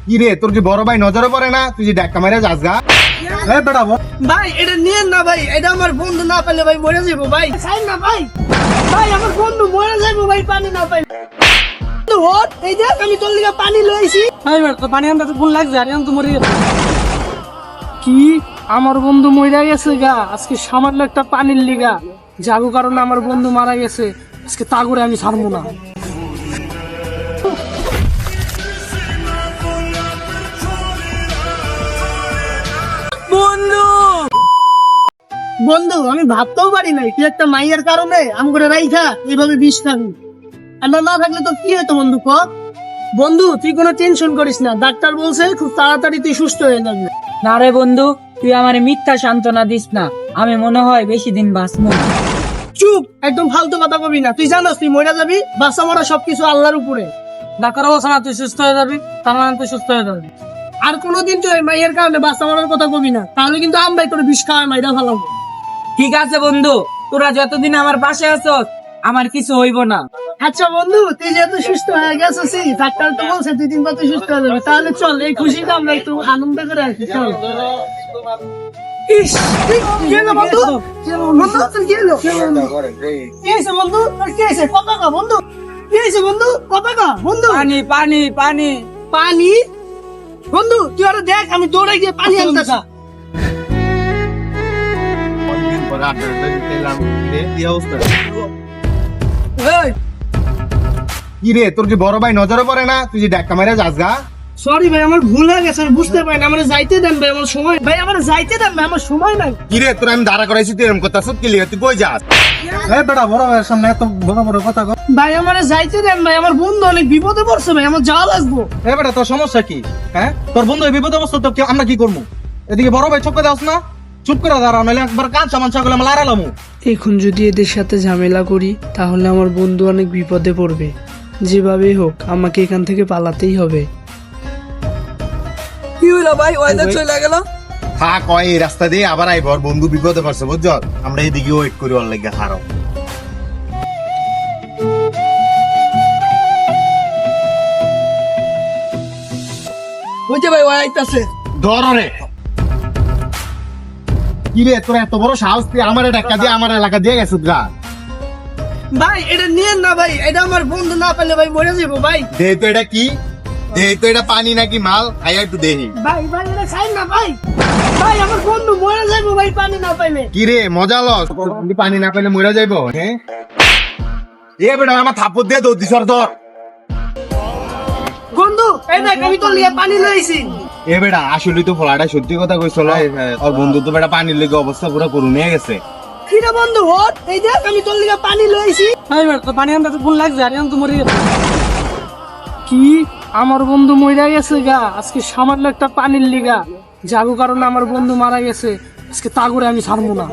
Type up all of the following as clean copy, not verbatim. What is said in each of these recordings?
কি রে, তোর কি বড় ভাই নজরে পড়ে না? তুই যে ডাক্কা মারা যাস গা। ভাই এটা নিয়েন না ভাই, এটা আমার বন্ধু না পেলে ভাই মরে যাবো ভাই। খাই না ভাই, ভাই আমার বন্ধু মরে যাবো ভাই পানি না পাইলে। এই দেখ আমি তোর লিগে পানি লইছি। পানি আনতে তো ফোন লাগছে আর তো মরে কি আমার বন্ধু মরে গেছে গা আজকে সামান্য একটা পানির লিগা, যাগো কারণে আমার বন্ধু মারা গেছে। আজকে তা করে আমি ছাড়বো না। বন্ধু বন্ধু আমি ভাবতেও পারি নাই তুই একটা মাইয়ের কারণে আম করে রাইখা এইভাবে বিষ খাবি। আমরা না থাকলে তো কি হতো বন্ধু ক? বন্ধু তুই কোনো টেনশন করিস না, ডাক্তার বলছে খুব তাড়াতাড়ি তুই সুস্থ হয়ে যাবি। না রে বন্ধু, তুই আমার মিথ্যা সান্ত্বনা দিস না, আমি মনে হয় বেশি দিন বাঁচবো না। চুপ, একদম ফালতু কথা কবি না। তুই জানাস তুই মরে যাবি, বাচ্চা মরা সবকিছু আল্লাহর উপরে। ডাক্তার বলছে না তুই সুস্থ হয়ে যাবি, তার মানে তুই সুস্থ হয়ে যাবি। আর কোনোদিন তুই এই মাইয়ের কারণে বাচ্চা মরার কথা কবি না, তাহলে কিন্তু আমরাই তোর বিষ খাওয়া মাইরা ফেলাবো। ঠিক আছে বন্ধু, তোরা যতদিন আমার পাশে আছো আমার কিছু হইব না। আচ্ছা বন্ধু, তুই যেহেতু সুস্থ হয়ে গেছিস, ডাক্তার তো বলছে 2-3 বার তুই সুস্থ হয়ে যাবে, তাহলে চল এই খুশিটা আমরা একটু আনন্দ করে আসি। চল। ইস, কি হলো বন্ধু? বন্ধু তোর কি হলো? কি হয়েছে বন্ধু? তোর কি হয়েছে? কথা কা বন্ধু। কি হয়েছে বন্ধু? কথা কা বন্ধু। পানি পানি পানি পানি? বন্ধু তুই আরে দেখ, আমি দৌড়ে গিয়ে পানি আনতেছি। অনেকদিন পরে আড্ডা দিলাম, এই অবস্থা। কি রে, তোর কি বড় ভাই নজরে পড়ে না? তুই যে ডাক্কা মারা যাস গা। সরি ভাই, আমার ভুল হয়ে গেছে, আমি বুঝতে পারি না। আমার যাইতে দেন ভাই, আমার সময় ভাই, আমার যাইতে দেন ভাই, আমার সময় নাই। কি রে, তোর আমি দাঁড়া করাইছি, তুই এরকম করতাছ কি লিগে? তুই কই যাস? বড় ভাইয়ের সামনে এত বড় বড় কথা কর। ভাই আমার যাইতে দেন ভাই, আমার বন্ধু অনেক বিপদে পড়ছে ভাই, আমার যাওয়া লাগবো। বেটা তোর সমস্যা কি? হ্যাঁ, তোর বন্ধু বিপদ অবস্থা, তো আমরা কি করবো? এদিকে বড় ভাই চুপ করে দাস না, চুপ করে দাঁড়াও, নাহলে একবার কাজ সামান ছাগল আমরা লাড়ালামু। এখন যদি এদের সাথে ঝামেলা করি তাহলে আমার বন্ধু অনেক বিপদে পড়বে। যেভাবেই হোক আমাকে এখান থেকে পালাতেই হবে। কি হইলো ভাই, ওয়াইদার চলে গেল। থাক, ওই এই রাস্তা দিয়ে আবার আইব, ওর বন্ধু বিপদে পড়ছে বুঝছ। আমরা এদিকে ওয়েট করি ওর লাগে। হারো বুঝতে ভাই ওই আইতাছে। ধরে কি রে, তোর এত বড় সাহস, তুই আমার ডাক্কা দিয়ে আমার এলাকা দিয়ে গেছিস গা। ভাই এটা নিয়েন না ভাই, এটা আমার বন্ধু না পেলে ভাই মরে যাবো ভাই। দেই তো এটা কি, দেই তো এটা পানি নাকি মাল, খাই একটু দেহি। ভাই ভাই এটা খাই না ভাই, ভাই আমার বন্ধু মরে যাবো ভাই পানি না পাইলে। কি রে মজা লস, পানি না পেলে মরে যাইব। হ্যাঁ এ বেটা আমার থাপ্পড় দিয়ে দৌড় দিছর ধর। বন্ধু এই দেখ আমি তো লিয়ে পানি লইছি। এ বেটা আসলে তো ফলাটা সত্যি কথা কইছিল, ওর বন্ধু তো বেটা পানির লেগে অবস্থা পুরো করুন হয়ে গেছে। কি রে বন্ধু ওঠ, এই দেখ আমি তোর লিয়ে পানি লইছি। পানি আনতে তো ফোন লাগছে আর তো মরে কি আমার বন্ধু মরে গেছে গা আজকে সামান্য একটা পানির লিগা, যাগো কারণে আমার বন্ধু মারা গেছে। আজকে তা করে আমি ছাড়বো না।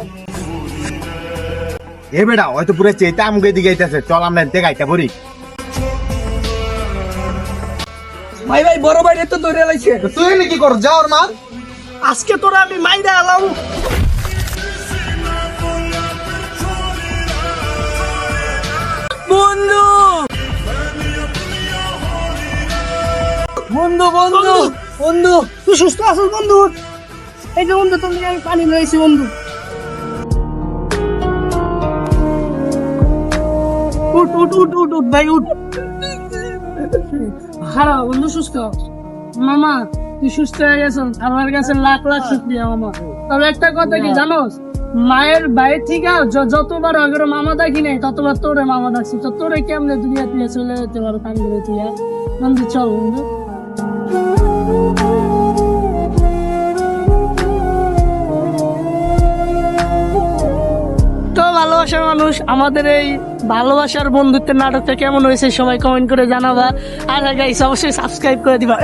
এ বেটা হয়তো পুরো চেতা আমগে দিকে আইতাছে, চল আমরা এতে গাইতে পড়ি। ভাই ভাই বড় ভাই তো ধরে লাইছে। তুই নাকি কর যা ওর মার। আজকে তোরা আমি মাইরা আলাম। বন্ধু বন্ধু বন্ধু বন্ধু, তুই সুস্থ আছিস বন্ধু? এই যে বন্ধু তোর লিয়ে আমি পানি লইছি বন্ধু। উঠ উঠ উঠ উঠ উঠ ভাই উঠ। হারা বন্ধু সুস্থ। মামা তুই সুস্থ হয়ে গেছিস, আমার কাছে লাখ লাখ শুকরিয়া মামা। তবে একটা কথা কি জানোস, মায়ের বাইরে থেকে যতবার আগের মামা দেখি নাই ততবার তোরে মামা ডাকছি। তো তোরে কেমনে দুনিয়া তুই চলে যেতে পারো কান ধরে তুই? বন্ধু চল বন্ধু। তো ভালোবাসার মানুষ, আমাদের এই ভালোবাসার বন্ধুত্বের নাটকটা কেমন হয়েছে সবাই কমেন্ট করে জানাবা। আর গাইস অবশ্যই সাবস্ক্রাইব করে দিবা।